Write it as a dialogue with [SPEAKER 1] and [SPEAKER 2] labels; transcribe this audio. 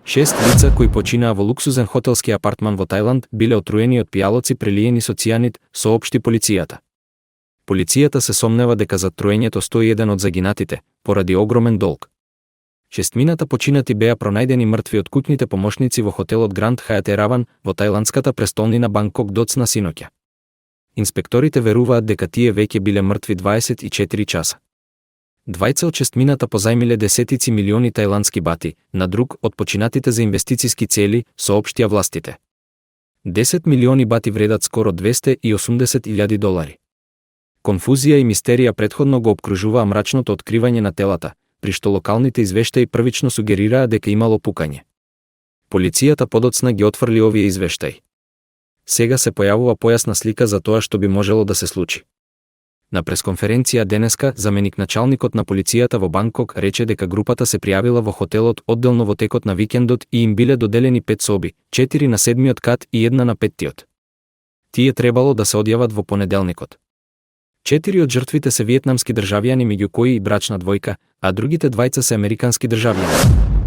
[SPEAKER 1] 6 лица кои починаа во луксузен хотелски апартман во Тајланд биле отруени од пијалоци прелиени со цијанид, соопшти полицијата. Полицијата се сомнева дека за труењето стои еден од загинатите, поради огромен долг. Шестмината починати беа пронајдени мртви од куќните помошници во хотелот Гранд Хајат Ераван во тајландската престолнина Банкок доцна синоќа. Инспекторите веруваат дека тие веќе биле мртви 24 часа. Двајца од шестмината позајмиле десетици милиони тајландски бати на друг од починатите за инвестициски цели, соопштија властите. 10 милиони бати вредат скоро $280,000. Конфузија и мистерија претходно го опкружуваа мрачното откривање на телата, при што локалните извештаи првично сугерираа дека имало пукање. Полицијата подоцна ги отфрли овие извештаи. Сега се појавува појасна слика за тоа што би можело да се случи. На пресконференција денеска, заменик началникот на полицијата во Банкок рече дека групата се пријавила во хотелот одделно во текот на викендот и им биле доделени 5 соби, 4 на 7-миот кат и 1 на 5-тиот. Тие требало да се одјават во понеделникот. 4 од жртвите се виетнамски државјани, меѓу кои и брачна двојка, а другите двајца се американски државјани.